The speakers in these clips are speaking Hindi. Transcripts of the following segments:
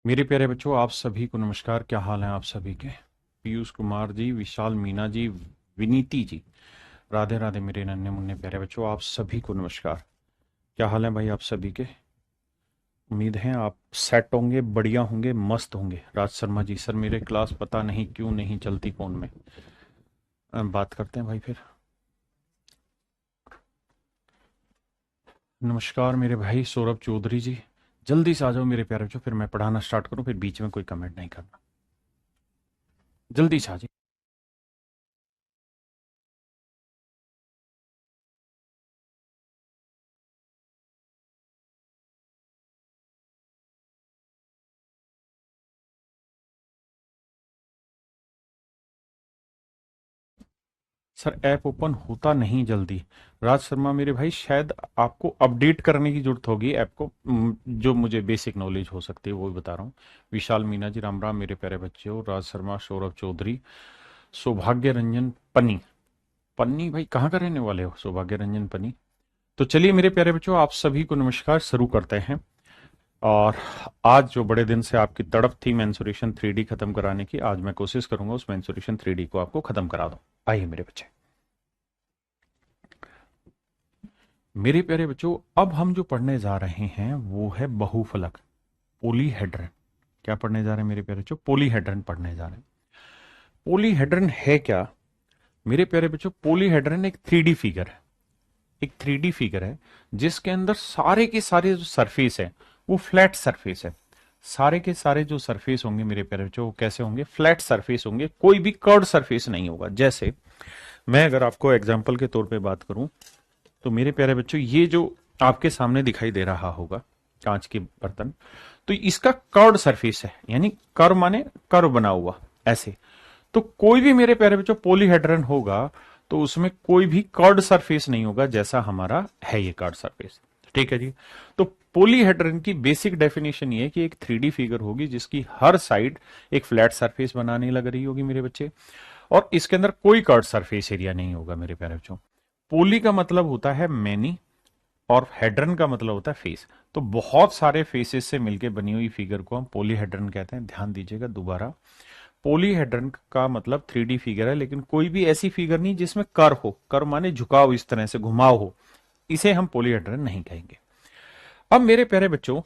मेरे प्यारे बच्चों, आप सभी को नमस्कार। क्या हाल है आप सभी के? पीयूष कुमार जी, विशाल मीना जी, विनीति जी, राधे राधे मेरे नन्हे मुन्ने प्यारे बच्चों, आप सभी को नमस्कार। क्या हाल है भाई आप सभी के? उम्मीद है आप सेट होंगे, बढ़िया होंगे, मस्त होंगे। राज शर्मा जी, सर मेरे क्लास पता नहीं क्यों नहीं चलती फोन में। बात करते हैं भाई फिर। नमस्कार मेरे भाई सौरभ चौधरी जी, जल्दी से आ जाओ मेरे प्यारे बच्चों, फिर मैं पढ़ाना स्टार्ट करूं, फिर बीच में कोई कमेंट नहीं करना। जल्दी से आ जाइए। सर ऐप ओपन होता नहीं जल्दी। राज शर्मा मेरे भाई, शायद आपको अपडेट करने की जरूरत होगी ऐप को। जो मुझे बेसिक नॉलेज हो सकती है वो ही बता रहा हूँ। विशाल मीना जी, राम राम मेरे प्यारे बच्चों। राज शर्मा, सौरभ चौधरी, सौभाग्य रंजन पन्नी। पन्नी भाई कहाँ का रहने वाले हो सौभाग्य रंजन पन्नी? तो चलिए मेरे प्यारे बच्चों, आप सभी को नमस्कार, शुरू करते हैं। और आज जो बड़े दिन से आपकी तड़प थी मेंसुरेशन 3D खत्म कराने की, आज मैं कोशिश करूंगा उस मेंसुरेशन 3D को आपको खत्म करा दूं। आइए मेरे बच्चे। मेरे प्यारे बच्चों, अब हम जो पढ़ने जा रहे हैं वो है बहुफलक, पोलीहेड्रन। क्या पढ़ने जा रहे हैं मेरे प्यारे बच्चों? पोलीहेड्रन पढ़ने जा रहे हैं। पोलीहेड्रन है क्या मेरे प्यारे बच्चों? पोलीहेड्रन एक 3D फिगर है। एक 3D फिगर है जिसके अंदर सारे के सारे जो सरफेस है वो फ्लैट सरफेस है। सारे के सारे जो सरफेस होंगे मेरे प्यारे बच्चों, वो कैसे होंगे? फ्लैट सरफेस होंगे, कोई भी कर्व सरफेस नहीं होगा। जैसे मैं अगर आपको एग्जांपल के तौर पे बात करूं, तो मेरे प्यारे बच्चों ये जो आपके सामने दिखाई दे रहा होगा कांच के बर्तन, तो इसका कर्व सरफेस है, यानी कर्व माने कर्व बना हुआ ऐसे। तो कोई भी मेरे प्यारे बच्चों पॉलीहेड्रन होगा तो उसमें कोई भी कर्ड सरफेस नहीं होगा जैसा हमारा है ये कर्ड सरफेस। ठीक है जी। तो पॉलीहेड्रन की बेसिक डेफिनेशन ये है कि एक 3D फिगर होगी जिसकी हर साइड एक फ्लैट सरफेस बनाने लग रही होगी मेरे बच्चे, और इसके अंदर कोई कर्ड सरफेस एरिया नहीं होगा मेरे प्यारे बच्चों। पोली का मतलब होता है मैनी, और हेड्रन का मतलब होता है फेस। तो बहुत सारे फेसेस से मिलकर बनी हुई फिगर को हम पोलीहेड्रन कहते हैं। ध्यान दीजिएगा दोबारा, पोलीहेड्रन का मतलब 3D फिगर है, लेकिन कोई भी ऐसी फिगर नहीं जिसमें कर्व हो। कर्व माने झुकाव, इस तरह से घुमाव हो, इसे हम पोलीहेड्रन नहीं कहेंगे। अब मेरे प्यारे बच्चों,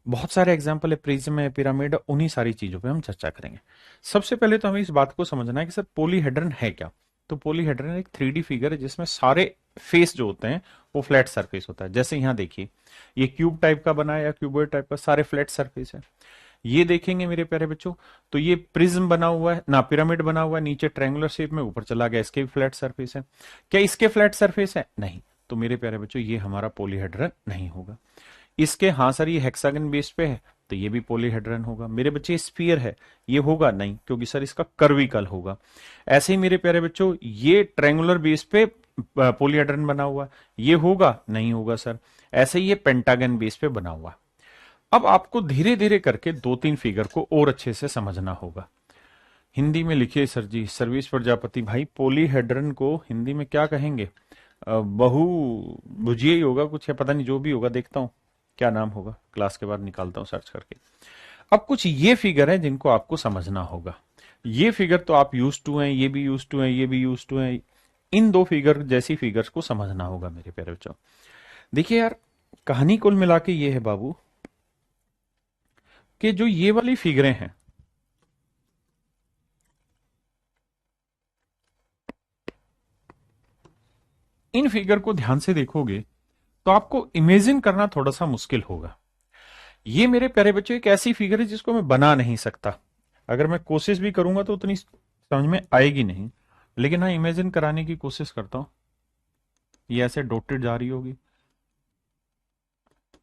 बहुत सारे एग्जाम्पल है, प्रिज्म है, पिरामिड, उन्हीं सारी चीजों पे हम चर्चा करेंगे। सबसे पहले तो हमें इस बात को समझना है कि सर पोलीहेड्रन है क्या। तो पोलीहेड्रन एक 3D फिगर है जिसमें सारे फेस जो होते हैं वो फ्लैट सरफेस होता है। जैसे यहां देखिए, ये क्यूब टाइप का बना है या क्यूबॉइड टाइप का, सारे फ्लैट सरफेस है। ये देखेंगे मेरे प्यारे बच्चों, तो ये प्रिज्म बना हुआ है ना, पिरामिड बना हुआ है, नीचे ट्रायंगुलर शेप में, ऊपर चला गया, इसके भी फ्लैट सरफेस है। क्या इसके फ्लैट सरफेस है? नहीं। तो मेरे प्यारे बच्चों ये हमारा पोलीहेड्रन नहीं होगा। इसके, हाँ सर ये हेक्सागन बेस पे है, तो ये भी पोलीहेड्रन होगा। मेरे बच्चे स्फीयर है, ये होगा नहीं, क्योंकि सर इसका कर्विकल होगा। ऐसे ही मेरे प्यारे बच्चों, ये ट्रायंगुलर बेस पे पोलीहेड्रन बना हुआ, ये होगा नहीं, होगा सर। ऐसे ही ये पेंटागन बेस पे बना हुआ। अब आपको धीरे धीरे करके दो तीन फिगर को और अच्छे से समझना होगा। हिंदी में लिखिए सर जी, सर्विस प्रजापति भाई, पोलीहेड्रन को हिंदी में क्या कहेंगे? बहु भुजिया ही होगा कुछ, है पता नहीं, जो भी होगा देखता हूँ क्या नाम होगा, क्लास के बाद निकालता हूँ सर्च करके। अब कुछ ये फिगर है जिनको आपको समझना होगा। ये फिगर तो आप यूज टू हैं, ये भी यूज टू हैं, ये भी यूज टू हैं। इन दो फिगर जैसी फिगर्स को समझना होगा मेरे प्यारे बच्चों। देखिए यार, कहानी कुल मिला के ये है बाबू, कि जो ये वाली फिगरें हैं, इन फिगर को ध्यान से देखोगे तो आपको इमेजिन करना थोड़ा सा मुश्किल होगा। ये मेरे प्यारे बच्चों एक ऐसी फिगर है जिसको मैं बना नहीं सकता। अगर मैं कोशिश भी करूंगा तो उतनी समझ में आएगी नहीं, लेकिन हाँ इमेजिन कराने की कोशिश करता हूं। ये ऐसे डॉटेड जा रही होगी,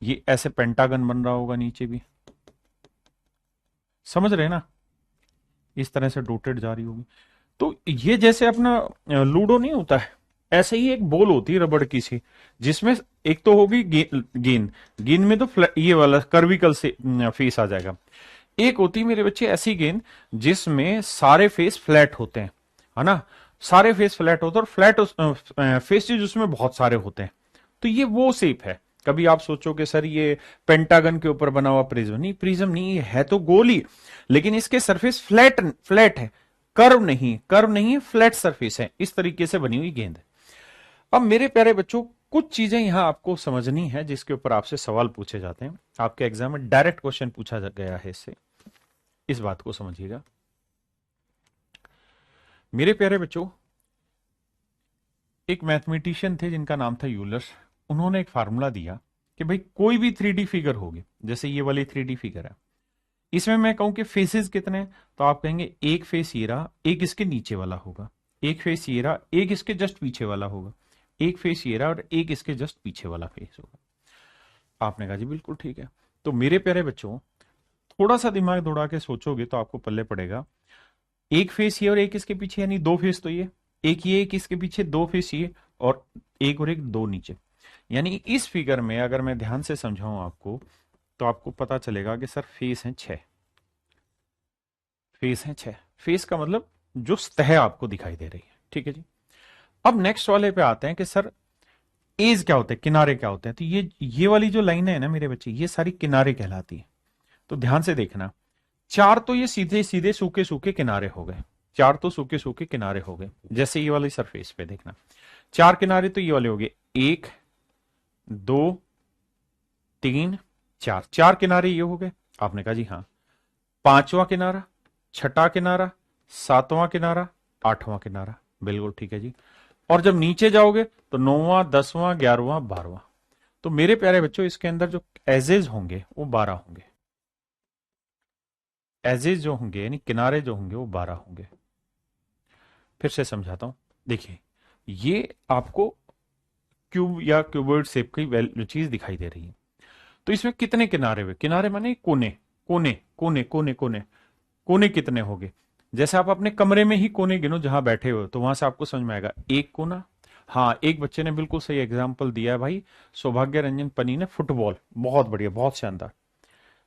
ये ऐसे पेंटागन बन रहा होगा नीचे भी, समझ रहे हैं ना? इस तरह से डॉटेड जा रही होगी। तो ये जैसे अपना लूडो नहीं होता है, ऐसे ही एक बॉल होती है रबड़ की सी, जिसमें एक तो होगी गेंद। गेंद में तो ये वाला कर्विकल से फेस आ जाएगा। एक होती है मेरे बच्चे ऐसी गेंद जिसमें सारे फेस फ्लैट होते हैं, है ना? सारे फेस फ्लैट होते हैं, और फ्लैट फेसेज उसमें बहुत सारे होते हैं। तो ये वो शेप है, कभी आप सोचो कि सर ये पेंटागन के ऊपर बना हुआ प्रिज्म, नहीं, प्रिज्म नहीं, ये है तो गोल ही, लेकिन इसके सरफेस फ्लैट फ्लैट है, कर्व नहीं है, फ्लैट सरफेस है, इस तरीके से बनी हुई गेंद है। अब मेरे प्यारे बच्चों, कुछ चीजें यहां आपको समझनी है जिसके ऊपर आपसे सवाल पूछे जाते हैं, आपके एग्जाम में डायरेक्ट क्वेश्चन पूछा गया है इससे, इस बात को समझिएगा। मेरे प्यारे बच्चों, एक मैथमेटिशियन थे जिनका नाम था यूलर्स। उन्होंने एक फार्मूला दिया कि भाई कोई भी 3D फिगर होगी, जैसे ये वाली 3D फिगर है, इसमें मैं कहूं कि फेसेस कितने हैं, तो आप कहेंगे एक फेस ये रहा, एक इसके नीचे वाला होगा, एक फेस ये रहा, एक इसके जस्ट पीछे वाला होगा, एक फेस ये रहा और एक इसके जस्ट पीछे वाला फेस होगा। आपने कहा जी बिल्कुल ठीक है। तो मेरे प्यारे बच्चों, थोड़ा सा दिमाग दौड़ा के सोचोगे तो आपको पल्ले पड़ेगा, एक फेस ये और एक इसके पीछे, यानी दो फेस तो ये एक इसके पीछे, दो फेस ये और एक दो नीचे। यानी इस फिगर में अगर मैं ध्यान से समझाऊं आपको, तो आपको पता चलेगा कि सर फेस है 6, फेस है 6। फेस का मतलब जो सतह आपको दिखाई दे रही है, ठीक है जी। अब नेक्स्ट वाले पे आते हैं कि सर एज क्या होते हैं, किनारे क्या होते हैं। तो ये वाली जो लाइन है ना मेरे बच्चे, ये सारी किनारे कहलाती है। तो ध्यान से देखना, चार तो ये सीधे सीधे सूखे सूखे किनारे हो गए, चार तो सूखे सूखे किनारे हो गए। जैसे ये वाली सरफेस पे देखना, चार किनारे तो ये वाले हो गए, 1 2 3 4, चार किनारे ये हो गए। आपने कहा जी हाँ, पांचवा किनारा, छठा किनारा, सातवां किनारा, आठवां किनारा, बिल्कुल ठीक है जी। और जब नीचे जाओगे तो 9वां 10वां 11वां 12वां। तो मेरे प्यारे बच्चों, इसके अंदर जो एजेज होंगे वो 12 होंगे, एजेज जो होंगे यानी किनारे जो होंगे वो 12 होंगे। फिर से समझाता हूं, देखिए ये आपको क्यूब या क्यूबॉइड शेप की चीज दिखाई दे रही है। तो इसमें कितने किनारे हुए, किनारे माने कोने, कोने कोने कोने कोने, कोने कितने होंगे। जैसे आप अपने कमरे में ही कोने गिनो जहां बैठे हो, तो वहां से आपको समझ में आएगा एक कोना। हाँ, एक बच्चे ने बिल्कुल सही एग्जाम्पल दिया है भाई, सौभाग्य रंजन पनी ने, फुटबॉल, बहुत बढ़िया, बहुत शानदार।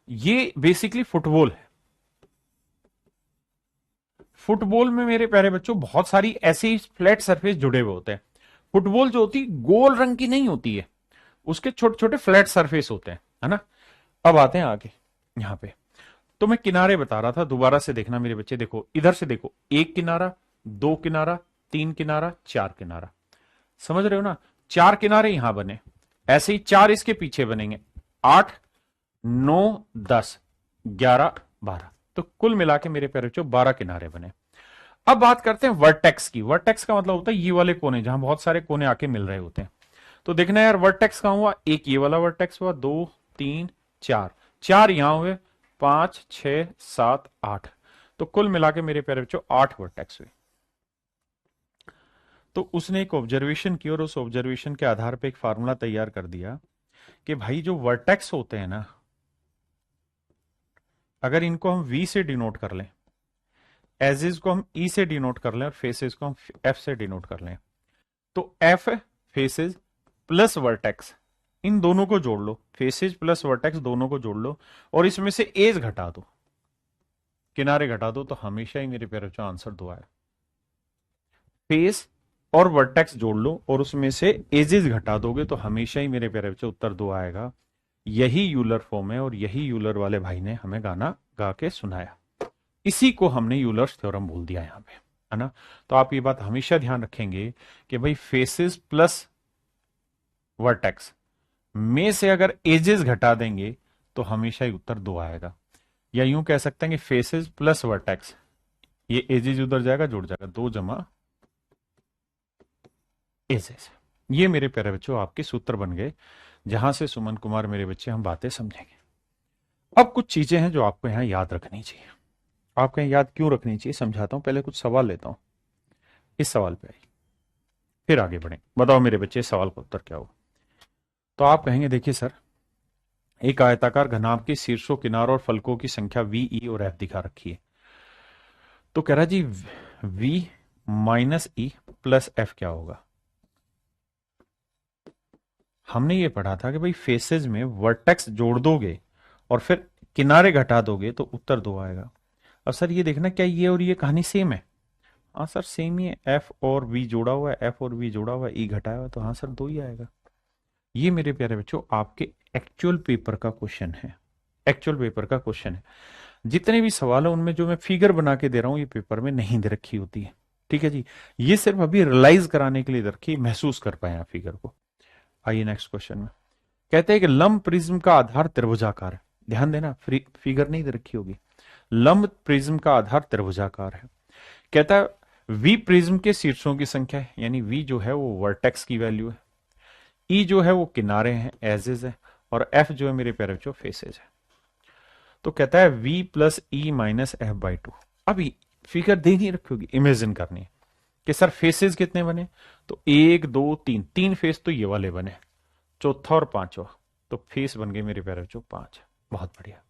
ये बेसिकली फुटबॉल है। फुटबॉल में मेरे प्यारे बच्चों बहुत सारी ऐसी फ्लैट सरफेस जुड़े हुए होते हैं। फुटबॉल जो होती है गोल रंग की नहीं होती है, उसके छोटे छोटे फ्लैट सरफेस होते हैं, है ना। अब आते हैं आगे यहां पे। तो मैं किनारे बता रहा था, दोबारा से देखना मेरे बच्चे, देखो इधर से देखो, एक किनारा, दो किनारा, तीन किनारा, चार किनारा, समझ रहे हो ना। चार किनारे यहां बने, ऐसे ही चार इसके पीछे बनेंगे, 8 9 10 11 12। तो कुल मिला के मेरे प्यारे बच्चों 12 किनारे बने। अब बात करते हैं वर्टेक्स की। वर्टेक्स का मतलब होता है ये वाले कोने जहां बहुत सारे कोने आके मिल रहे होते हैं। तो देखना यार, वर्टेक्स कहां हुआ, एक ये वाला वर्टेक्स हुआ, 2 3 4, चार यहां हुए, 5 6 7 8। तो कुल मिला के मेरे प्यारे बच्चों 8 वर्टेक्स हुए। तो उसने एक ऑब्जर्वेशन की और उस ऑब्जर्वेशन के आधार पर एक फार्मूला तैयार कर दिया कि भाई जो वर्टेक्स होते हैं ना, अगर इनको हम V से डिनोट कर लें, एजेस को हम E से डिनोट कर लें और फेसेस को हम F से डिनोट कर लें, तो F फेसेस प्लस वर्टेक्स, इन दोनों को जोड़ लो, फेसेस प्लस वर्टेक्स दोनों को जोड़ लो और इसमें से एज घटा दो, किनारे घटा दो, तो हमेशा ही मेरे प्यारे बच्चों आंसर 2 आए। फेस और वर्टेक्स जोड़ लो और उसमें से एजेस घटा दोगे तो हमेशा ही मेरे प्यारे बच्चों उत्तर 2 आएगा। यही यूलर फॉर्म है और यही यूलर वाले भाई ने हमें गाना गा के सुनाया। इसी को हमने यूलर्स थ्योरम बोल दिया यहां पे, है ना। तो आप ये बात हमेशा ध्यान रखेंगे कि भाई फेसेस प्लस वर्टेक्स में से अगर एजेस घटा देंगे तो हमेशा ही उत्तर 2 आएगा। या यूं कह सकते हैं कि फेसेस प्लस वर्टेक्स, ये एजेस उधर जाएगा, जुड़ जाएगा, 2 जमा एजेस। ये मेरे प्यारे बच्चों आपके सूत्र बन गए, जहां से सुमन कुमार मेरे बच्चे हम बातें समझेंगे। अब कुछ चीजें हैं जो आपको यहां याद रखनी चाहिए। आपको याद क्यों रखनी चाहिए समझाता हूं, पहले कुछ सवाल लेता हूं। इस सवाल पे आई, फिर आगे बढ़े। बताओ मेरे बच्चे इस सवाल का उत्तर क्या हो। तो आप कहेंगे देखिए सर, एक आयताकार घनाभ के शीर्षों, किनारों और फलकों की संख्या V, E और F दिखा रखी है। तो कह रहा जी V minus E plus F क्या होगा। हमने ये पढ़ा था कि भाई फेसेस में वर्टेक्स जोड़ दोगे और फिर किनारे घटा दोगे तो उत्तर 2 आएगा। अब सर ये देखना, क्या ये और ये कहानी सेम है। हाँ सर सेम ही है, F और V जोड़ा हुआ है, F और V जोड़ा हुआ है, E घटाया हुआ है, तो हाँ सर 2 ही आएगा। ये मेरे प्यारे बच्चों आपके एक्चुअल पेपर का क्वेश्चन है, एक्चुअल पेपर का क्वेश्चन है। जितने भी सवाल है उनमें जो मैं फिगर बना के दे रहा हूं ये पेपर में नहीं दे रखी होती है, ठीक है जी। ये सिर्फ अभी रियलाइज कराने के लिए दे रखी, महसूस कर पाए आप फिगर को। आइए नेक्स्ट क्वेश्चन में। कहते हैं कि लंब प्रिज्म का आधार त्रिभुजाकार है। ध्यान देना, फिगर नहीं दे रखी होगी। लंब प्रिज्म का आधार त्रिभुजाकार है। कहता है वी प्रिज्म के शीर्षों की संख्या है, यानी वी जो है वो वर्टेक्स की वैल्यू है, ई जो है वो किनारे हैं एजेस है, और एफ जो है मेरे प्यारे बच्चों फेसेज है। तो कहता है v plus E minus F by two. अभी फिगर दे नहीं रखी होगी, इमेजिन करनी है कि सर फेसेस कितने बने, तो एक दो तीन, तीन फेस तो ये वाले बने, चौथा और पांचवा, तो फेस बन गए मेरे प्यारे बच्चों पांच। बहुत बढ़िया।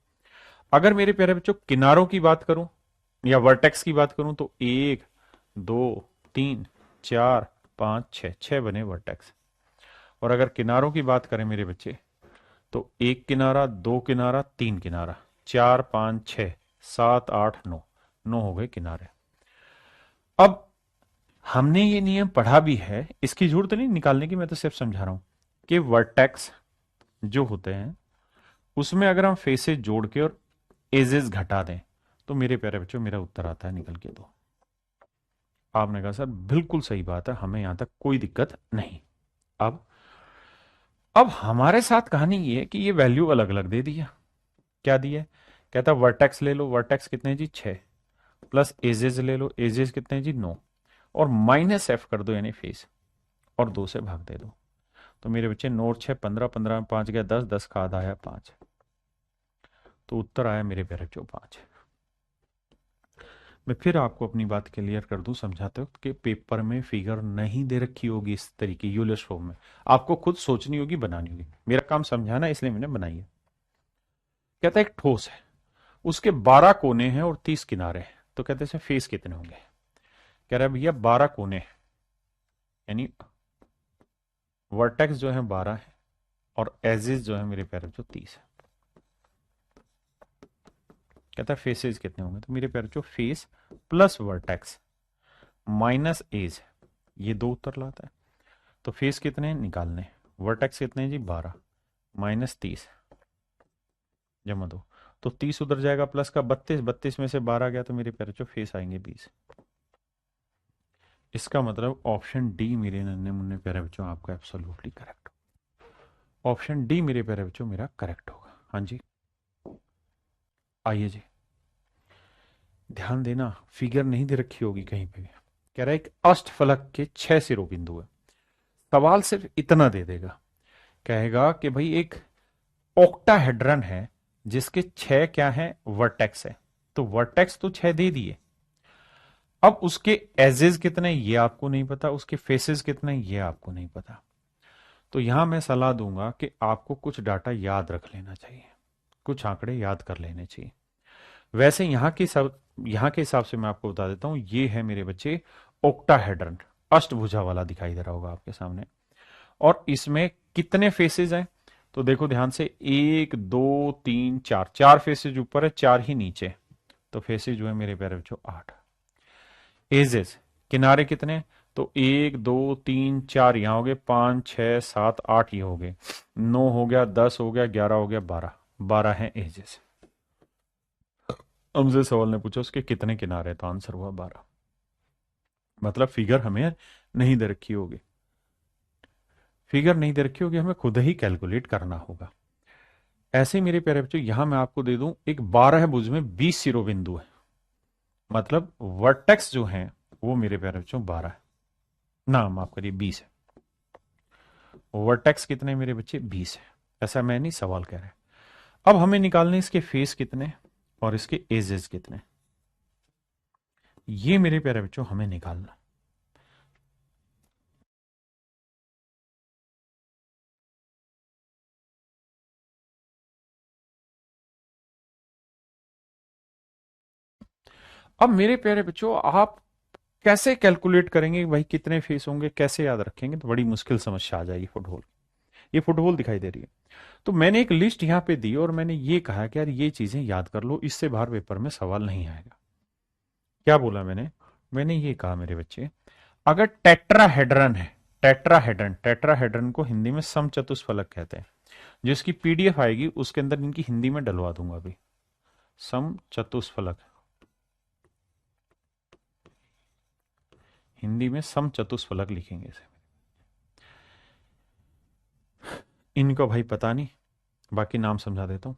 अगर मेरे प्यारे बच्चों किनारों की बात करूं या वर्टेक्स की बात करूं तो एक दो तीन चार पांच छह, छह बने वर्टेक्स। और अगर किनारों की बात करें मेरे बच्चे तो एक किनारा, दो किनारा, तीन किनारा, चार पांच छह सात आठ नौ, नौ हो गए किनारे। अब हमने ये नियम पढ़ा भी है, इसकी जरूरत नहीं निकालने की, मैं तो सिर्फ समझा रहा हूं कि वर्टेक्स जो होते हैं उसमें अगर हम फेसेस जोड़ के और एजेस घटा दें तो मेरे प्यारे बच्चों मेरा उत्तर आता है निकल के दो। आपने कहा सर बिल्कुल सही बात है, हमें यहां तक कोई दिक्कत नहीं। अब हमारे साथ कहानी ये है कि ये वैल्यू अलग अलग दे दिया। क्या दिया है? कहता वर्टेक्स ले लो, वर्टेक्स कितने जी 6, प्लस एजेस ले लो, एजेस कितने जी 9, और माइनस एफ कर दो यानी फेस, और 2 से भाग दे दो। तो मेरे बच्चे 9 और 6 15, 15 में 5 गया 10, 10 का आधा आया 5, तो उत्तर आया मेरे प्यारे बच्चों 5। मैं फिर आपको अपनी बात क्लियर कर दूं समझाते वक्त कि पेपर में फिगर नहीं दे रखी होगी इस तरीके यूलिश फॉर्म में, आपको खुद सोचनी होगी, बनानी होगी। मेरा काम समझाना इसलिए मैंने बनाई है। कहता है एक ठोस है, उसके 12 कोने हैं और 30 किनारे हैं, तो कहते हैं फेस कितने होंगे। कह रहा है भैया 12 कोने यानी वर्टेक्स जो है 12 है और एजेस जो है मेरे प्यारे जो 30 है। कहता है फेसेस कितने होंगे, तो मेरे प्यारे जो face plus vertex minus edge, ये दो उत्तर लाता है। तो फेस कितने निकालने, वर्टेक्स कितने हैं जी 12 माइनस 30 जमा 2, तो 30 उधर जाएगा प्लस का 32, 32 में से 12 गया तो मेरे प्यारे जो फेस आएंगे 20। इसका मतलब ऑप्शन डी मेरे नन्हे मुन्ने प्यारे बच्चों आपका एब्सोल्युटली करेक्ट। ऑप्शन डी मेरे प्यारे बच्चों मेरा करेक्ट होगा। हाँ जी, आइए जी, ध्यान देना फिगर नहीं दे रखी होगी कहीं पे भी। कह रहा है एक अष्टफलक के 6 शिरोबिंदु है, सवाल सिर्फ इतना दे देगा, कहेगा कि भाई एक ऑक्टाहेड्रन है जिसके 6 क्या है वर्टेक्स है, तो वर्टेक्स तो 6 दे दिए, अब उसके एजेस कितने ये आपको नहीं पता, उसके फेसेस कितने ये आपको नहीं पता। तो यहां मैं सलाह दूंगा कि आपको कुछ डाटा याद रख लेना चाहिए, कुछ आंकड़े याद कर लेने चाहिए। वैसे यहां के हिसाब से मैं आपको बता देता हूं, ये है मेरे बच्चे ऑक्टाहेड्रन, अष्टभुजा वाला दिखाई दे रहा होगा आपके सामने। और इसमें कितने फेसेस हैं तो देखो ध्यान से, 1 2 3 4, 4 फेसेज ऊपर है 4 ही नीचे, तो फेसेज जो है मेरे प्यारे बच्चों 8। एजेस किनारे कितने, तो 1 2 3 4 यहां हो गए, 5 6 7 8 ये हो गए, 9 हो गया, 10 हो गया, 11 हो गया, 12, 12 है एजेस। हमसे सवाल ने पूछा उसके कितने किनारे, तो आंसर हुआ 12। मतलब फिगर हमें नहीं दे रखी होगी, फिगर नहीं दे रखी होगी, हमें खुद ही कैलकुलेट करना होगा। ऐसे ही मेरे प्यारे बच्चों यहां मैं आपको दे दूं एक 12 भुज में 20 शिरोबिंदु है, मतलब वर्टेक्स जो है वो मेरे प्यारे बच्चों 12 है, ना माफ करिए 20 है। वर्टेक्स कितने मेरे बच्चे 20 है, ऐसा मैं नहीं सवाल कह रहा है। अब हमें निकालने इसके फेस कितने और इसके एजेस कितने, ये मेरे प्यारे बच्चों हमें निकालना। अब मेरे प्यारे बच्चों आप कैसे कैलकुलेट करेंगे भाई कितने फेस होंगे, कैसे याद रखेंगे, तो बड़ी मुश्किल समस्या आ जाएगी। फुटबॉल, ये फुटबॉल दिखाई दे रही है, तो मैंने एक लिस्ट यहां पे दी और मैंने ये कहा कि यार ये चीजें याद कर लो, इससे बाहर पेपर में सवाल नहीं आएगा। क्या बोला मैंने, मैंने ये कहा मेरे बच्चे अगर टेट्राहेड्रन है, टेट्राहेड्रन, टेट्राहेड्रन को हिंदी में समचतुष्फलक कहते हैं। जो इसकी पीडीएफ आएगी उसके अंदर इनकी हिंदी में डलवा दूंगा अभी। समचतुष्फलक, हिंदी में समचतुष्फलक लिखेंगे इसे। इनको भाई पता नहीं, बाकी नाम समझा देता हूं।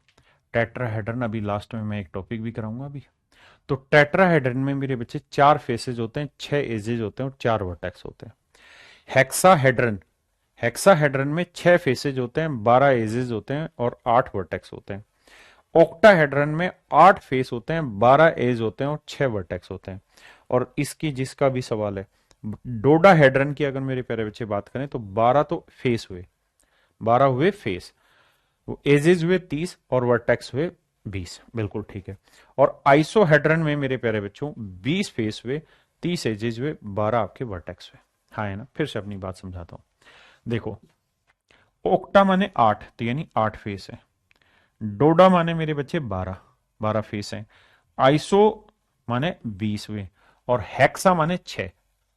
टेट्राहेड्रन अभी लास्ट में मैं एक टॉपिक भी कराऊंगा अभी। तो टेट्राहेड्रन में मेरे बच्चे 4 फेसेज होते हैं, 6 एजेज होते हैं और 4 वर्टेक्स होते हैं। हेक्साहेड्रन, हेक्साहेड्रन में 6 फेसेज होते हैं, 12 एजेज होते हैं और 8 वर्टेक्स होते हैं। ऑक्टाहेड्रन में 8 फेस होते हैं, 12 एज होते हैं और 6 वर्टेक्स होते हैं। और इसकी जिसका भी सवाल है, डोडाहेड्रन की अगर मेरे प्यारे बच्चे बात करें तो 12 तो फेस हुए, 12 हुए फेस, एजेज हुए 30 और वर्टेक्स हुए 20। बिल्कुल ठीक है। और आइसोहेड्रन में मेरे प्यारे बच्चों 20 फेस हुए, 30 एजेज हुए, 12 आपके वर्टेक्स हुए। हाँ है ना। फिर से अपनी बात समझाता हूं। देखो, ओक्टा माने 8, तो यानी 8 फेस है। डोडा माने मेरे बच्चे 12, 12 फेस हैं। आइसो माने 20 हुए। और हेक्सा माने 6,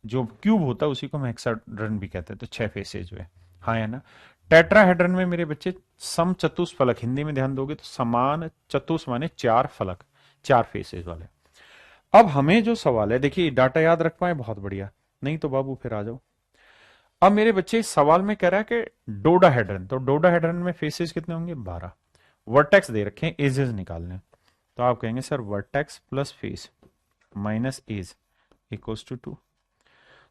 जो क्यूब होता है उसी को हम हेक्साड्रन भी कहते हैं, तो 6 फेसेज हुए। हाँ है ना। टेट्राहेड्रन में मेरे बच्चे सम चतुष्फलक, हिंदी में ध्यान दोगे तो समान चतुष माने 4 फलक, 4 फेसेज वाले। अब हमें जो सवाल है, देखिए डाटा याद रख पाए बहुत बढ़िया, नहीं तो बाबू फिर आ जाओ। अब मेरे बच्चे इस सवाल में कह रहा है कि डोडाहेड्रन, तो डोडाहेड्रन में फेसेस कितने होंगे? 12। वर्टेक्स दे रखे हैं, एजेस निकालने, तो आप कहेंगे sir vertex plus face minus edge equals to 2।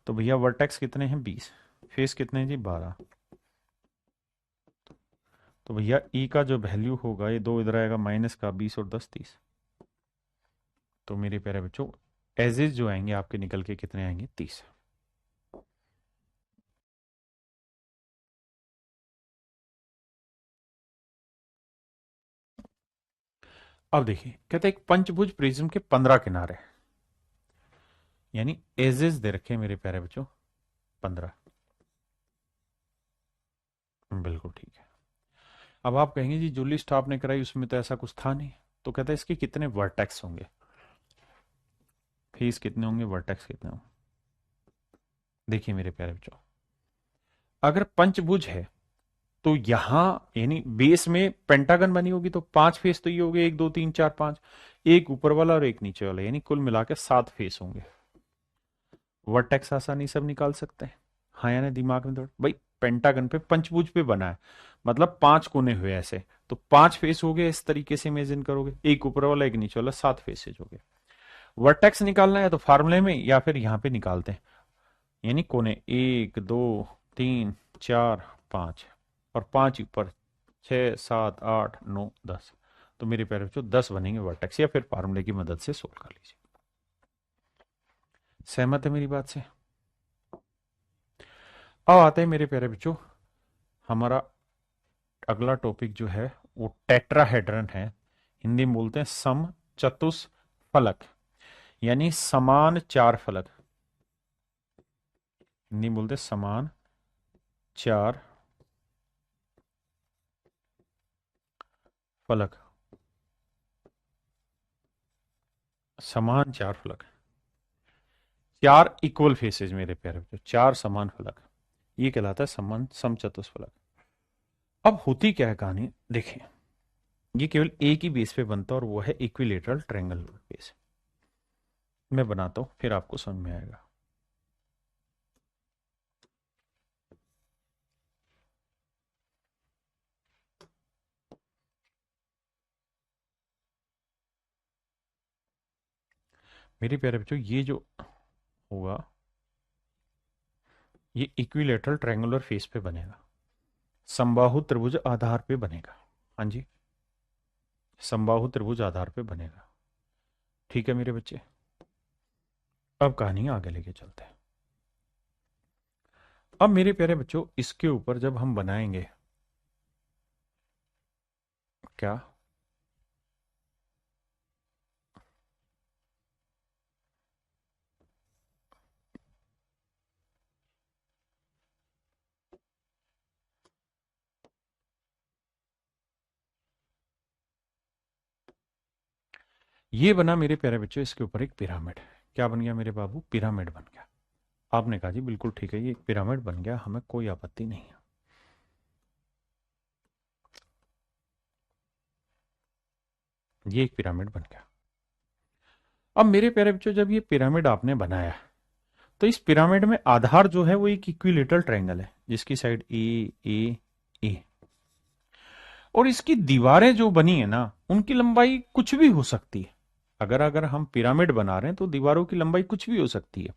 तो भैया वर्टेक्स कितने हैं? 20। फेस कितने हैं जी? 12। तो भैया ई का जो वैल्यू होगा, ये 2 इधर आएगा माइनस का, 20 और 10 30। तो मेरे प्यारे बच्चों एजेस जो आएंगे आपके निकल के कितने आएंगे? 30। अब देखिए, कहते हैं एक पंचभुज प्रिज्म के 15 किनारे, यानी एजेस दे रखे हैं मेरे प्यारे बच्चों 15। बिल्कुल ठीक है। अब आप कहेंगे जी जो लिस्ट आपने कराई उसमें तो ऐसा कुछ था नहीं, तो कहता है इसके कितने वर्टेक्स होंगे, फेस कितने होंगे, वर्टेक्स कितने होंगे। देखिए मेरे प्यारे बच्चों, अगर पंचभुज है तो यहां यानी बेस में पेंटागन बनी होगी तो 5 फेस तो ये हो गए, 1 2 3 4 5, एक ऊपर वाला और एक नीचे वाला, यानी कुल मिला के 7 फेस होंगे। वर्टेक्स आसानी सब निकाल सकते हैं। हाँ यानी दिमाग में थोड़ा भाई, पेंटागन पे पंचभुज पे बना है, मतलब 5 कोने हुए ऐसे, तो 5 फेस हो गए। इस तरीके से इमेजिन करोगे, एक ऊपर वाला एक नीचे वाला, 7 फेसेज हो गए। वर्टेक्स निकालना है तो फार्मूले में या फिर यहां पे निकालते हैं, यानी कोने 1 2 3 4 5 और 5 ऊपर, 6 7 8 9 10। तो मेरे प्यारे बच्चों 10 बनेंगे वर्टेक्स, या फिर फार्मूले की मदद से सोल्व कर लीजिए। सहमत है मेरी बात से? अब आते हैं मेरे प्यारे बच्चों, हमारा अगला टॉपिक जो है वो टेट्राहेड्रन है। हिंदी में बोलते हैं सम चतुष्फलक, यानी समान 4 फलक। हिंदी में बोलते हैं समान 4 फलक, समान 4 फलक, 4 इक्वल फेसेज मेरे प्यारे बच्चों, 4 समान फलक, ये कहलाता है समान समचतुष्फलक। अब होती क्या है कहानी, देखिए ये केवल एक ही बेस पे बनता है और वो है इक्विलेटरल ट्रायंगल बेस। मैं बनाता हूं फिर आपको समझ में आएगा। मेरे प्यारे बच्चों ये जो होगा, ये इक्विलेटरल ट्रायंगुलर फेस पे बनेगा, समबाहु त्रिभुज आधार पे बनेगा। हाँ जी, समबाहु त्रिभुज आधार पे बनेगा। ठीक है मेरे बच्चे, अब कहानी आगे लेके चलते हैं। अब मेरे प्यारे बच्चों इसके ऊपर जब हम बनाएंगे क्या, ये बना मेरे प्यारे बच्चों इसके ऊपर एक पिरामिड। क्या बन गया मेरे बाबू? पिरामिड बन गया। आपने कहा जी बिल्कुल ठीक है, ये एक पिरामिड बन गया, हमें कोई आपत्ति नहीं है। ये एक पिरामिड बन गया। अब मेरे प्यारे बच्चों, जब ये पिरामिड आपने बनाया तो इस पिरामिड में आधार जो है वो एक इक्विलेटरल ट्रायंगल है जिसकी साइड ए ए, और इसकी दीवारें जो बनी है ना उनकी लंबाई कुछ भी हो सकती है। अगर अगर हम पिरामिड बना रहे हैं तो दीवारों की लंबाई कुछ भी हो सकती है।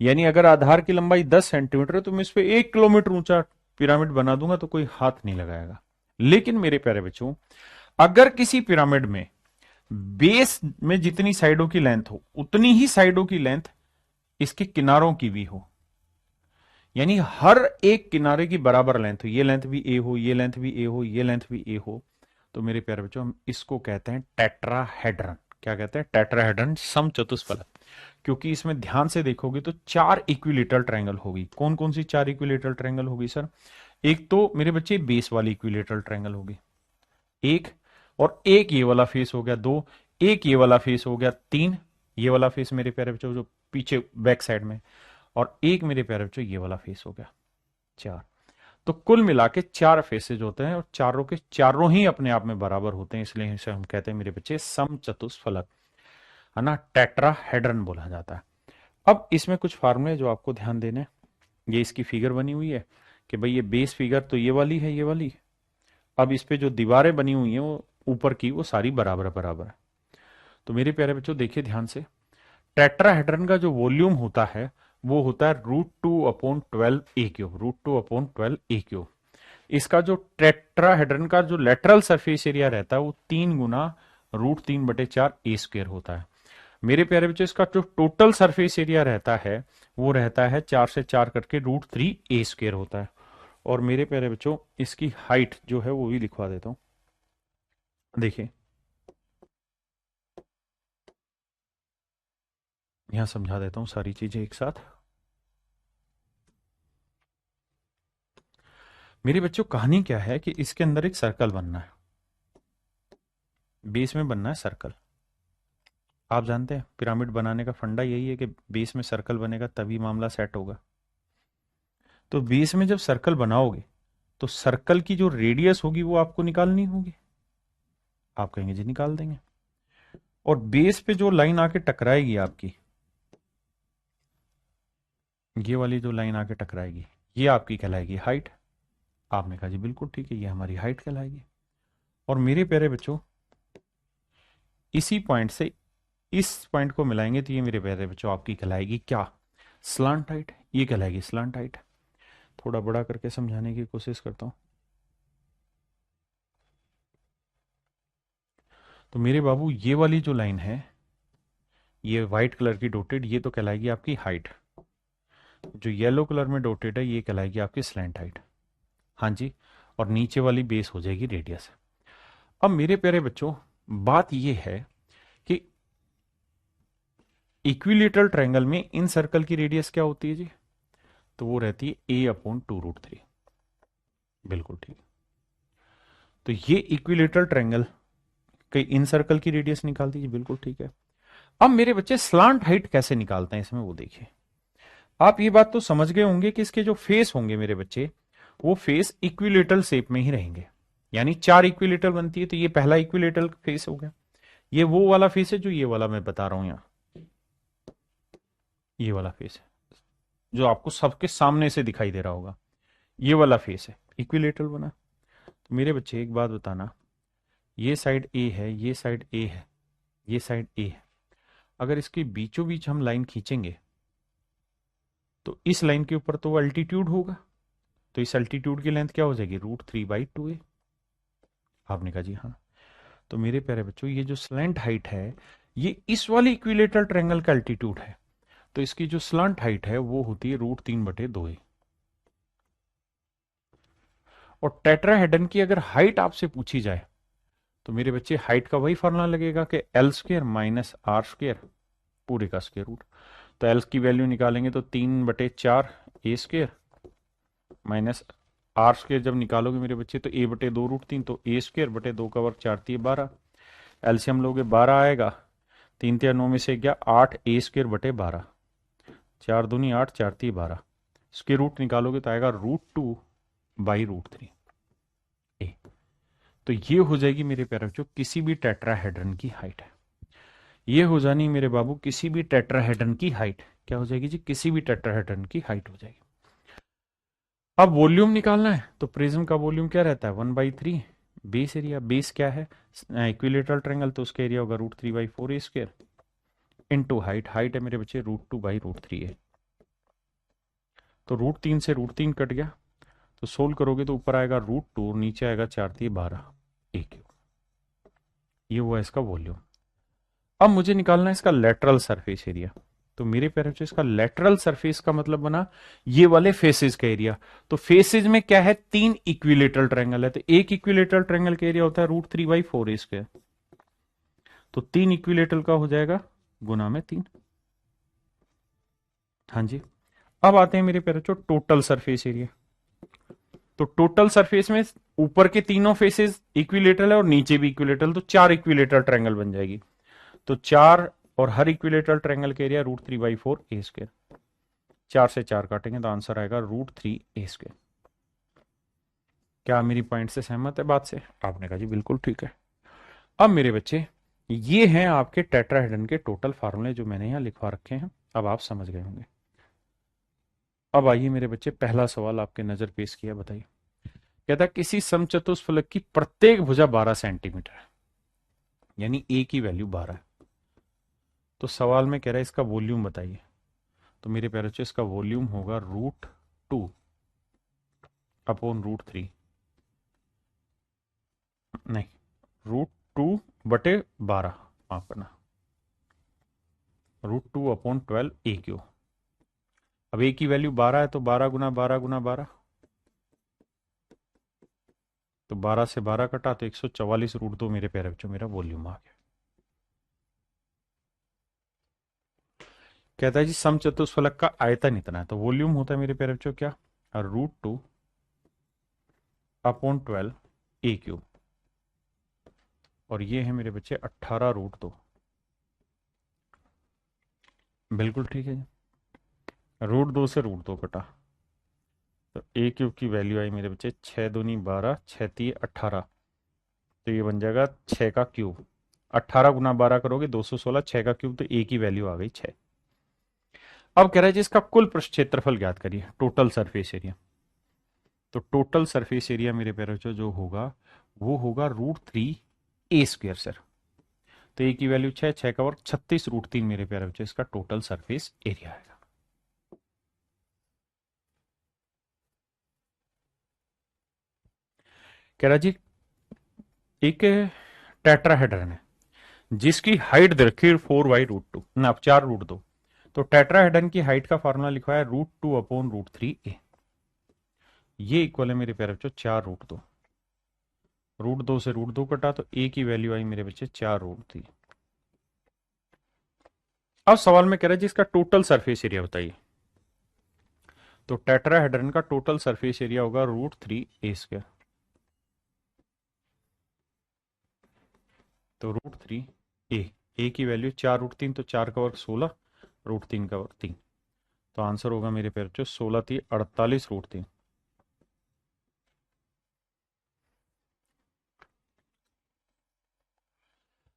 यानी अगर आधार की लंबाई 10 सेंटीमीटर है तो मैं इस पे 1 किलोमीटर ऊंचा पिरामिड बना दूंगा तो कोई हाथ नहीं लगाएगा। लेकिन मेरे प्यारे बच्चों, अगर किसी पिरामिड में बेस में जितनी साइडों की लेंथ हो उतनी ही साइडों की लेंथ इसके किनारों की भी हो, यानी हर एक किनारे की बराबर लेंथ हो, ये लेंथ भी ए हो, ये लेंथ भी ए हो, ये लेंथ भी ए हो, तो मेरे प्यारे बच्चों हम इसको कहते हैं टेट्राहेड्रन। क्या कहते हैं? टेट्राहेड्रन, समचतुष्फलक। क्योंकि इसमें ध्यान से देखोगे तो 4 इक्विलेटरल ट्रायंगल होगी। कौन कौन सी 4 इक्विलेटरल ट्रायंगल होगी सर? एक तो मेरे बच्चे बेस वाली इक्विलेटरल ट्रायंगल होगी, एक, और एक ये वाला फेस हो गया 2, एक ये वाला फेस हो गया 3, ये वाला फेस मेरे प्यारे बच्चों जो पीछे बैक साइड में, और एक मेरे प्यारे बच्चों ये वाला फेस हो गया 4। तो कुल मिला के 4 फेसेज होते हैं और चारों के चारों ही अपने आप में बराबर होते हैं, इसलिए इसे हम कहते हैं मेरे बच्चे समचतुष्फलक, है ना, टेट्राहेड्रन बोला जाता है। अब इसमें कुछ फार्मूले जो आपको ध्यान देने, ये इसकी फिगर बनी हुई है कि भाई ये बेस फिगर तो ये वाली है, ये वाली। अब इस पे जो दीवारें बनी हुई हैं वो ऊपर की वो सारी बराबर बराबर है। तो मेरे प्यारे बच्चों देखिए ध्यान से, टेट्राहेड्रन का जो वॉल्यूम होता है वो होता है √2/12 a³, √2/12 a³। इसका जो टेट्राहेड्रन का जो लेटरल सरफेस एरिया रहता है वो 3 गुना √3/4 a² होता है। मेरे प्यारे बच्चों, इसका जो टोटल सरफेस एरिया रहता है वो रहता है 4 से 4 करके √3 a² होता है। और मेरे प्यारे बच्चों, इसकी हाइट जो है वो भी लिखवा देता हूं, देखिए यहां समझा देता हूं सारी चीजें एक साथ। मेरे बच्चों, कहानी क्या है कि इसके अंदर एक सर्कल बनना है, बेस में बनना है सर्कल। आप जानते हैं पिरामिड बनाने का फंडा यही है कि बेस में सर्कल बनेगा तभी मामला सेट होगा। तो बेस में जब सर्कल बनाओगे तो सर्कल की जो रेडियस होगी वो आपको निकालनी होगी। आप कहेंगे जी निकाल देंगे। और बेस पे जो लाइन आके टकराएगी आपकी, ये वाली जो लाइन आके टकराएगी, ये आपकी कहलाएगी हाइट। आपने कहा जी बिल्कुल ठीक है, ये हमारी हाइट कहलाएगी। और मेरे प्यारे बच्चों, इसी पॉइंट से इस पॉइंट को मिलाएंगे तो ये मेरे प्यारे बच्चों आपकी कहलाएगी क्या? Slant height. ये कहलाएगी स्लांट हाइट। थोड़ा बड़ा करके समझाने की कोशिश करता हूं। तो मेरे बाबू, ये वाली जो लाइन है, ये व्हाइट कलर की डॉटेड, ये तो कहलाएगी आपकी हाइट। जो येलो कलर में डॉटेड है ये कहलाएगी आपकी स्लैंट हाइट। हाँ जी। और नीचे वाली बेस हो जाएगी रेडियस। अब मेरे प्यारे बच्चों, बात ये है कि इक्विलेटरल ट्रायंगल में इन सर्कल की रेडियस क्या होती है जी? तो वो रहती है a/2√3। बिल्कुल ठीक। तो ये इक्विलेटरल ट्रायंगल के इन सर्कल की रेडियस निकाल दीजिए। बिल्कुल ठीक है। अब मेरे बच्चे, स्लांट हाइट कैसे निकालते हैं इसमें वो देखिए। आप ये बात तो समझ गए होंगे कि इसके जो फेस होंगे मेरे बच्चे, वो फेस इक्विलेटरल शेप में ही रहेंगे। यानी 4 इक्विलेटरल बनती है तो ये पहला इक्विलेटरल फेस हो गया। ये वो वाला फेस है जो ये वाला मैं बता रहा हूं यहां, ये वाला फेस है जो आपको सबके सामने से दिखाई दे रहा होगा, ये वाला फेस है, इक्विलेटरल बना। तो मेरे बच्चे एक बात बताना, ये साइड ए है, ये साइड ए है, ये साइड ए है। अगर इसके बीचों बीच हम लाइन खींचेंगे तो इस लाइन के ऊपर तो वो अल्टीट्यूड होगा, तो इस अल्टीट्यूड की लेंथ क्या हो जाएगी? √3/2a। आपने कहा जी हाँ। तो मेरे प्यारे बच्चों, ये जो स्लैंट हाइट है ये इस वाली इक्विलेटरल ट्रायंगल का अल्टीट्यूड है, तो इसकी जो स्लैंट हाइट है वो होती है √3/2a। और टेट्राहेड्रन की अगर हाइट आपसे पूछी जाए तो मेरे बच्चे हाइट का वही फॉर्मूला लगेगा कि L² माइनस R² पूरे का स्क्वायर रूट। तो L की वैल्यू निकालेंगे तो 3/4 a² माइनस R² जब निकालोगे मेरे बच्चे तो a/2√3, तो a² 2 का वर्ग 4×3=12। एलसीएम लोगे 12 आएगा, 3×3 9 में से गया 8 a² 12। 4 दूनी 8, 4 3 12, इसके रूट निकालोगे तो आएगा √2 बाई √3 ए। तो ये हो जाएगी मेरे प्यारे बच्चों किसी भी टेट्राहेड्रन की हाइट है। ये हो जानी मेरे बाबू किसी भी टेट्राहेड्रन की हाइट। क्या हो जाएगी जी? किसी भी टेट्राहेड्रन की हाइट हो जाएगी। अब वॉल्यूम निकालना है तो प्रिज्म का वॉल्यूम क्या रहता है? 1/3 बेस एरिया। बेस क्या है? इक्विलेटरल ट्रायंगल, तो उसका एरिया होगा √3/4a² इनटू हाइट। हाइट है मेरे बच्चे √2/√3a। तो √3 से √3 कट गया, तो सोल्व करोगे तो ऊपर आएगा √2, नीचे आएगा 4 3 12 a³। ये हुआ इसका वॉल्यूम। अब मुझे निकालना है इसका लेटरल सरफेस एरिया। तो मेरे प्यारे बच्चों इसका लेटरल सरफेस का मतलब बना ये वाले फेसेस का एरिया। तो फेसेस में क्या है? 3 इक्विलेटरल ट्रायंगल है, तो एक इक्विलेटरल ट्रायंगल का एरिया होता है √3/4a²। तो 3 इक्विलेटरल का हो जाएगा गुना में 3। हाँ जी। अब आते हैं मेरे प्यारे बच्चों टोटल सरफेस एरिया। तो टोटल सरफेस में ऊपर के तीनों फेसेस इक्विलेटरल है और नीचे भी इक्विलेटरल, तो 4 इक्विलेटरल ट्रायंगल बन जाएगी। तो 4 और हर इक्विलेटरल ट्रायंगल के एरिया √3/4a²। 4 से 4 काटेंगे तो आंसर आएगा √3a²। क्या मेरी पॉइंट से सहमत है बात से? आपने कहा जी बिल्कुल ठीक है। अब मेरे बच्चे ये हैं आपके टेट्राहेड्रन के टोटल फार्मूले जो मैंने यहां लिखवा रखे हैं, अब आप समझ गए होंगे। अब आइए मेरे बच्चे पहला सवाल आपके नजर पेश किया, बताइए। कहता है किसी समचतुष्फलक की प्रत्येक भुजा 12 सेंटीमीटर है, यानी ए की वैल्यू 12 है। तो सवाल में कह रहा है इसका वॉल्यूम बताइए। तो मेरे प्यारे बच्चे इसका वॉल्यूम होगा √2/√3, नहीं √2/12 माफ करना, √2/12 a³। अब ए की वैल्यू 12 है तो 12 गुना 12 गुना 12, तो 12 से 12 कटा तो 144 √2 मेरे प्यारे बच्चों मेरा वॉल्यूम आ गया। कहता है जी समचतुष्फलक का आयतन इतना है, तो वॉल्यूम होता है मेरे प्यारे बच्चों क्या? √2/12 a³। और ये है मेरे बच्चे 18 √2। बिल्कुल ठीक है जी। √2 से √2 कटा तो a³ की वैल्यू आई मेरे बच्चे 6 दूनी 12, 6 3 18, तो ये बन जाएगा 6 का क्यूब। 18 गुना 12 करोगे 216, 6 का क्यूब, तो a की वैल्यू आ गई 6। अब कह रहा है जी इसका कुल पृष्ठ क्षेत्रफल ज्ञात करिए, टोटल सरफेस एरिया। तो टोटल सरफेस एरिया मेरे प्यारे बच्चों जो होगा वो होगा √3a² सर। तो ए की वैल्यू 6, 6 का वर्ग 36 √3 मेरे प्यारे बच्चों इसका टोटल सरफेस एरिया आएगा। कह रहा जी एक टेट्राहेड्रन है जिसकी हाइट दे रखी है 4/√2 ना 4√2। तो टेट्राहेड्रन की हाइट का फॉर्मूला लिखा है √2/√3a। ये इक्वल है मेरे प्यारे बच्चों 4√2। √2 से √2 कटा तो a की वैल्यू आई मेरे बच्चे 4√3। अब सवाल में कह रहा है जी इसका टोटल सरफेस एरिया बताइए। तो टेट्राहेड्रन का टोटल सरफेस एरिया होगा √3a²। तो √3a की वैल्यू 4√3, तो 4 का वर्ग 16, √3 का वर्ग 3, तो आंसर होगा मेरे प्यारे बच्चों 16 3 48 √3।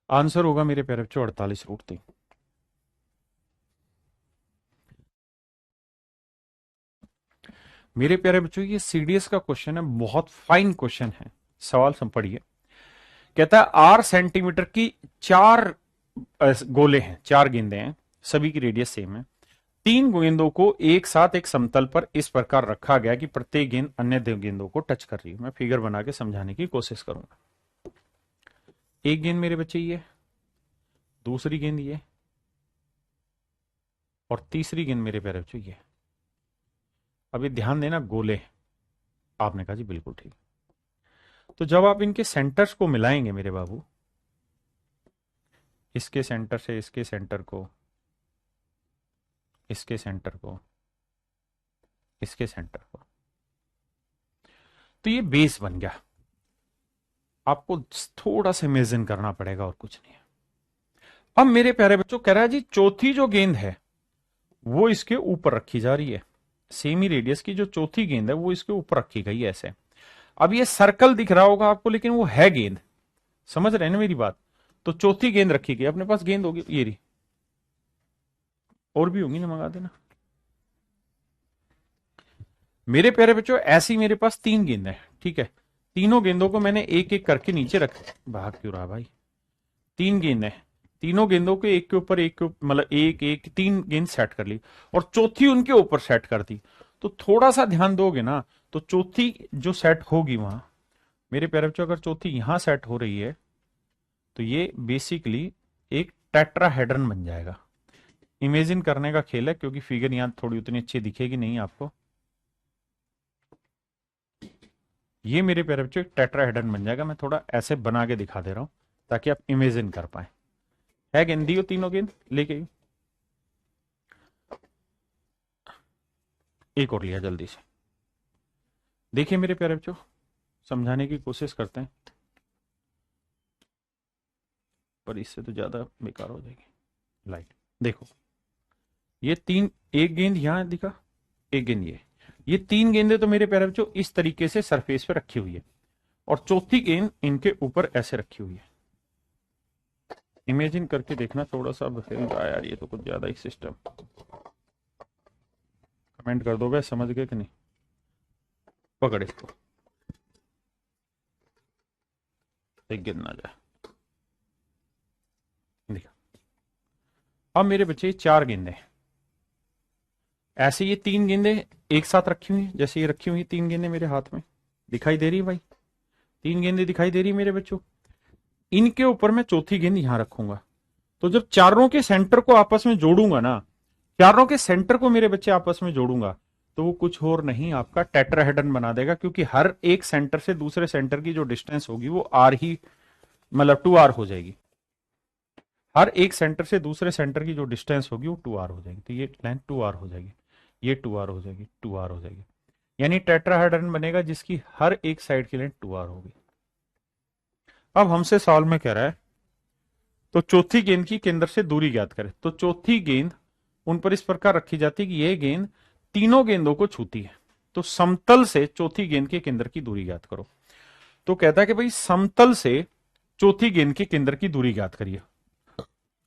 आंसर होगा मेरे प्यारे बच्चों 48 √3। मेरे प्यारे बच्चों ये सीडीएस का क्वेश्चन है, बहुत फाइन क्वेश्चन है। सवाल सम पढ़िए। कहता है 8 सेंटीमीटर की 4 गोले हैं, 4 गेंदे हैं, सभी की रेडियस सेम है। 3 गेंदों को एक साथ एक समतल पर इस प्रकार रखा गया कि प्रत्येक गेंद अन्य 2 गेंदों को टच कर रही है। मैं फिगर बना के समझाने की कोशिश करूंगा। एक गेंद मेरे बच्चे ये, दूसरी गेंद ये, और तीसरी गेंद मेरे प्यारे बच्चों ये। अभी ध्यान देना गोले। आपने कहा जी बिल्कुल ठीक। तो जब आप इनके सेंटर्स को मिलाएंगे मेरे बाबू, इसके सेंटर से इसके सेंटर को, इसके सेंटर को, इसके सेंटर को, तो ये बेस बन गया। आपको थोड़ा सा इमेजिन करना पड़ेगा और कुछ नहीं है। अब मेरे प्यारे बच्चों कह रहा है जी चौथी जो गेंद है वो इसके ऊपर रखी जा रही है, सेमी रेडियस की जो चौथी गेंद है वो इसके ऊपर रखी गई है ऐसे। अब ये सर्कल दिख रहा होगा आपको, लेकिन वो है गेंद, समझ रहे हैं ना मेरी बात। तो चौथी गेंद रखी गई, अपने पास गेंद होगी ये रही, और भी होंगी ना, मंगा देना। मेरे प्यारे बच्चों ऐसी मेरे पास 3 गेंद है, ठीक है। तीनों गेंदों को मैंने एक एक करके नीचे रख, भाग क्यों रहा भाई, 3 गेंद है, तीनों गेंदों को एक के ऊपर एक के मतलब एक एक 3 गेंद सेट कर ली, और चौथी उनके ऊपर सेट कर दी। तो थोड़ा सा ध्यान दोगे ना, तो चौथी जो सेट होगी वहां, मेरे प्यारे बच्चों अगर चौथी यहां सेट हो रही है तो ये बेसिकली एक टेट्राहेड्रन बन जाएगा। इमेजिन करने का खेल है, क्योंकि फिगर यहां थोड़ी उतनी अच्छी दिखेगी नहीं आपको। ये मेरे प्यारे बच्चों एक टेट्राहेड्रन बन जाएगा। मैं थोड़ा ऐसे बना के दिखा दे रहा हूं ताकि आप इमेजिन कर पाए। है गेंद दी हो, तीनों गेंद लेके आई। एक और लिया जल्दी से। देखिए मेरे प्यारे बच्चों, समझाने की कोशिश करते हैं, पर इससे तो ज्यादा बेकार हो जाएगी लाइट। देखो ये 3, एक गेंद यहां दिखा, एक गेंद ये 3 गेंदें तो मेरे प्यारे बच्चों इस तरीके से सरफेस पे रखी हुई है, और चौथी गेंद इनके ऊपर ऐसे रखी हुई है। इमेजिन करके देखना, थोड़ा सा यार ये तो कुछ ज्यादा ही सिस्टम। कमेंट कर दोगे समझ गए कि नहीं। पकड़ इसको, एक गेंद ना जाए। देखा, अब मेरे बच्चे 4 गेंदें ऐसे, ये 3 गेंदें एक साथ रखी हुई, जैसे ये रखी हुई 3 गेंदें मेरे हाथ में दिखाई दे रही है भाई, 3 गेंदें दिखाई दे रही है मेरे बच्चों। इनके ऊपर मैं चौथी गेंद यहां रखूंगा। तो जब चारों के सेंटर को आपस में जोड़ूंगा ना, चारों के सेंटर को मेरे बच्चे आपस में जोड़ूंगा, तो वो कुछ और नहीं आपका टेट्राहेड्रन बना देगा, क्योंकि हर एक सेंटर से दूसरे सेंटर की जो डिस्टेंस होगी वो आर ही, मतलब 2r हो जाएगी। हर एक सेंटर से दूसरे सेंटर की जो डिस्टेंस होगी वो 2r हो जाएगी। तो ये लेंथ 2r हो जाएगी, ये 2r हो जाएगी, 2r हो जाएगी। यानी टेट्राहेड्रन बनेगा जिसकी हर एक साइड की लेंथ 2r होगी। अब हमसे सवाल में कह रहा है तो चौथी गेंद की केंद्र से दूरी ज्ञात करें। तो चौथी गेंद उन पर इस प्रकार रखी जाती है कि यह गेंद तीनों गेंदों को छूती है। तो समतल से चौथी गेंद के केंद्र की दूरी ज्ञात करो। तो कहता है कि भाई समतल से चौथी गेंद के केंद्र की दूरी ज्ञात करिए।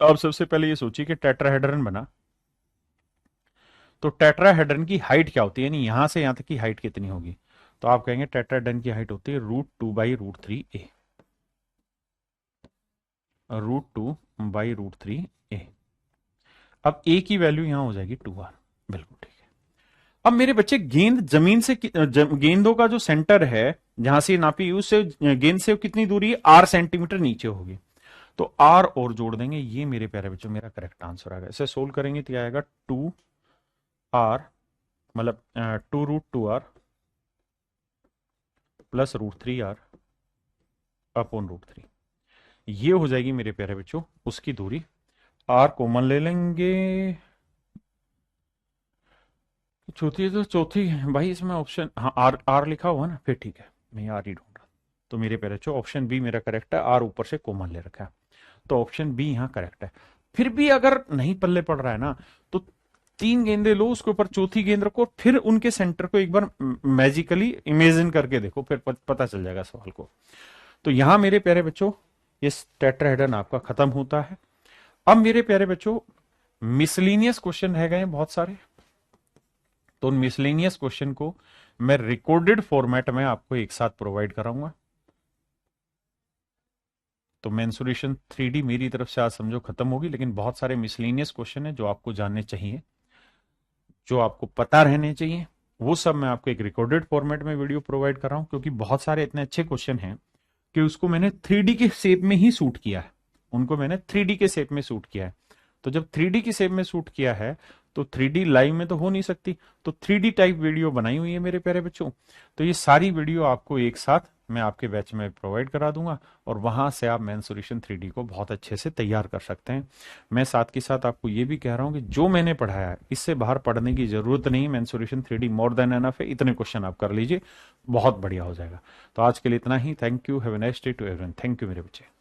अब सबसे पहले ये सोचिए कि टेट्राहेड्रन बना, तो टेट्राहेड्रन की हाइट क्या होती है, यानी यहां से यहां तक की हाइट कितनी होगी। तो आप कहेंगे टेट्राहेड्रन की हाइट होती है √2/√3a, √2/√3a। अब a की वैल्यू यहां हो जाएगी 2r, बिल्कुल ठीक है। अब मेरे बच्चे गेंद जमीन से गेंदों का जो सेंटर है जहां से नापी उससे गेंद से कितनी दूरी है, r सेंटीमीटर नीचे होगी। तो r और जोड़ देंगे, ये मेरे प्यारे बच्चों मेरा करेक्ट आंसर आएगा। इसे सोल्व करेंगे तो आएगा 2r, मतलब 2√2r प्लस √3r अपॉन √3। ये हो जाएगी मेरे प्यारे बच्चों उसकी दूरी। r कॉमन ले लेंगे, चौथी तो चौथी भाई इसमें ऑप्शन, हाँ आर लिखा हुआ ना, फिर ठीक है, मैं आर ही ढूंढ रहा। तो मेरे प्यारे बच्चों ऑप्शन बी मेरा करेक्ट है, आर ऊपर से कॉमन ले रखा है, तो ऑप्शन बी यहां करेक्ट है। फिर भी अगर नहीं पल्ले पड़ रहा है ना, तो 3 गेंदे लो, उसके ऊपर चौथी गेंद रखो, फिर उनके सेंटर को एक बार मैजिकली इमेजिन करके देखो, फिर पता चल जाएगा सवाल को। तो यहां मेरे प्यारे बच्चों ये टेट्राहेड्रन आपका खत्म होता है। अब मेरे प्यारे बच्चों मिसलिनियस क्वेश्चन रह गए बहुत सारे, तो उन मिसलिनियस क्वेश्चन को मैं रिकॉर्डेड फॉर्मेट में आपको एक साथ प्रोवाइड कराऊंगा। तो मेंसुरेशन 3D मेरी तरफ से आज समझो खत्म होगी, लेकिन बहुत सारे मिसलिनियस क्वेश्चन है जो आपको जानने चाहिए, जो आपको पता रहने चाहिए, वो सब मैं आपको एक रिकॉर्डेड फॉर्मेट में वीडियो प्रोवाइड कर रहा हूं, क्योंकि बहुत सारे इतने अच्छे क्वेश्चन हैं कि उसको मैंने 3D के शेप में ही शूट किया है, उनको मैंने 3D के शेप में शूट किया है। तो जब 3D की शेप में शूट किया है तो 3D लाइव में तो हो नहीं सकती, तो 3D टाइप वीडियो बनाई हुई है मेरे प्यारे बच्चों। तो ये सारी वीडियो आपको एक साथ मैं आपके बैच में प्रोवाइड करा दूंगा, और वहां से आप मेंसुरेशन 3D को बहुत अच्छे से तैयार कर सकते हैं। मैं साथ के साथ आपको ये भी कह रहा हूं कि जो मैंने पढ़ाया है इससे बाहर पढ़ने की जरूरत नहीं, mensuration 3D more than enough है, इतने क्वेश्चन आप कर लीजिए, बहुत बढ़िया हो जाएगा। तो आज के लिए इतना ही। Thank you, have a nice day to everyone. Thank you मेरे बच्चे।